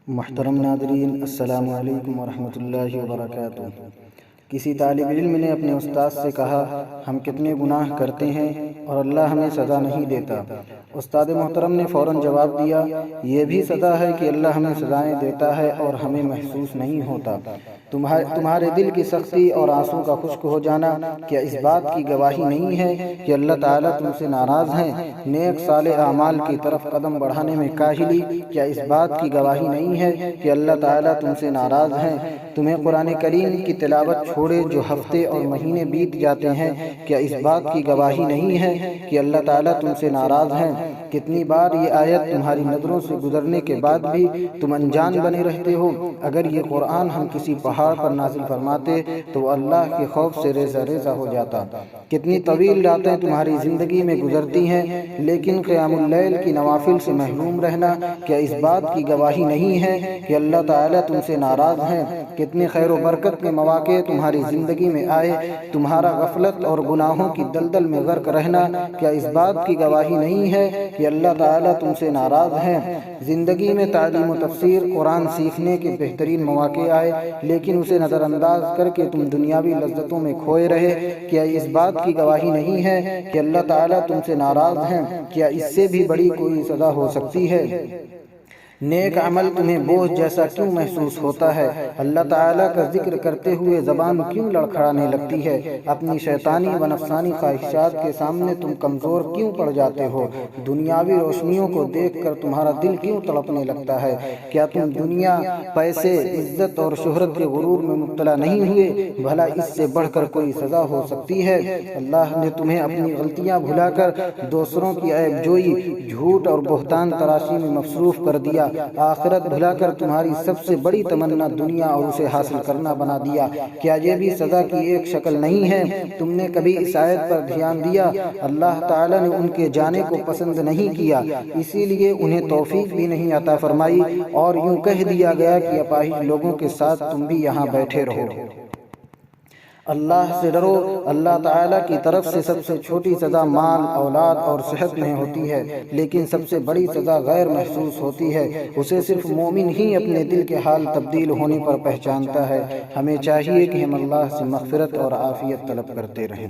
محترم ناظرین، السلام علیکم ورحمۃ اللہ وبرکاتہ۔ کسی طالب علم نے اپنے استاد سے کہا، ہم کتنے گناہ کرتے ہیں اور اللہ ہمیں سزا نہیں دیتا۔ استاد محترم نے فوراً جواب دیا، یہ بھی سزا ہے کہ اللہ ہمیں سزائیں دیتا ہے اور ہمیں محسوس نہیں ہوتا۔ تمہارے دل کی سختی اور آنسو کا خشک ہو جانا کیا اس بات کی گواہی نہیں ہے کہ اللہ تعالیٰ تم سے ناراض ہیں؟ نیک صالح اعمال کی طرف قدم بڑھانے میں کاہلی کیا اس بات کی گواہی نہیں ہے کہ اللہ تعالیٰ تم سے ناراض ہیں؟ تمہیں قرآن کریم کی تلاوت چھوڑے جو ہفتے اور مہینے بیت جاتے ہیں کیا اس بات کی گواہی نہیں ہے کہ اللہ تعالیٰ تم سے ناراض ہیں؟ کتنی بار یہ آیت تمہاری نظروں سے گزرنے کے بعد بھی تم انجان بنے رہتے ہو؟ اگر یہ قرآن ہم کسی پہاڑ پر نازل فرماتے تو وہ اللہ کے خوف سے ریزہ ریزہ ہو جاتا۔ کتنی طویل راتیں تمہاری زندگی میں گزرتی ہیں، لیکن قیام اللیل کی نوافل سے محروم رہنا کیا اس بات کی گواہی نہیں ہے کہ اللہ تعالیٰ تم سے ناراض ہیں؟ کتنے خیر و برکت کے مواقع تمہاری زندگی میں آئے، تمہارا غفلت اور گناہوں کی دلدل میں غرق رہنا کیا اس بات کی گواہی نہیں ہے کہ اللہ تعالیٰ تم سے ناراض ہیں؟ زندگی میں تعلیم و تفسیر قرآن سیکھنے کے بہترین مواقع آئے، لیکن اسے نظر انداز کر کے تم دنیاوی لذتوں میں کھوئے رہے کیا اس بات کی گواہی نہیں ہے کہ اللہ تعالیٰ تم سے ناراض ہیں؟ کیا اس سے بھی بڑی کوئی سزا ہو سکتی ہے؟ نیک عمل تمہیں بوجھ جیسا کیوں محسوس ہوتا ہے؟ اللہ تعالیٰ کا ذکر کرتے ہوئے زبان کیوں لڑکھڑانے لگتی ہے؟ اپنی شیطانی و نفسانی خواہشات کے سامنے تم کمزور کیوں پڑ جاتے ہو؟ دنیاوی روشنیوں کو دیکھ کر تمہارا دل کیوں تڑپنے لگتا ہے؟ کیا تم دنیا، پیسے، عزت اور شہرت کے غرور میں مبتلا نہیں ہوئے؟ بھلا اس سے بڑھ کر کوئی سزا ہو سکتی ہے؟ اللہ نے تمہیں اپنی غلطیاں بھلا کر دوسروں کی عیب جوئی، جھوٹ اور بہتان تراشی میں مصروف کر دیا، آخرت بھلا کر تمہاری سب سے بڑی تمنا دنیا اور اسے حاصل کرنا بنا دیا۔ کیا یہ بھی سزا کی ایک شکل نہیں ہے؟ تم نے کبھی اس آیت پر دھیان دیا؟ اللہ تعالیٰ نے ان کے جانے کو پسند نہیں کیا، اسی لیے انہیں توفیق بھی نہیں عطا فرمائی، اور یوں کہہ دیا گیا کہ اپاہج لوگوں کے ساتھ تم بھی یہاں بیٹھے رہو۔ اللہ سے ڈرو۔ اللہ تعالیٰ کی طرف سے سب سے چھوٹی سزا مال، اولاد اور صحت میں ہوتی ہے، لیکن سب سے بڑی سزا غیر محسوس ہوتی ہے۔ اسے صرف مومن ہی اپنے دل کے حال تبدیل ہونے پر پہچانتا ہے۔ ہمیں چاہیے کہ ہم اللہ سے مغفرت اور عافیت طلب کرتے رہیں۔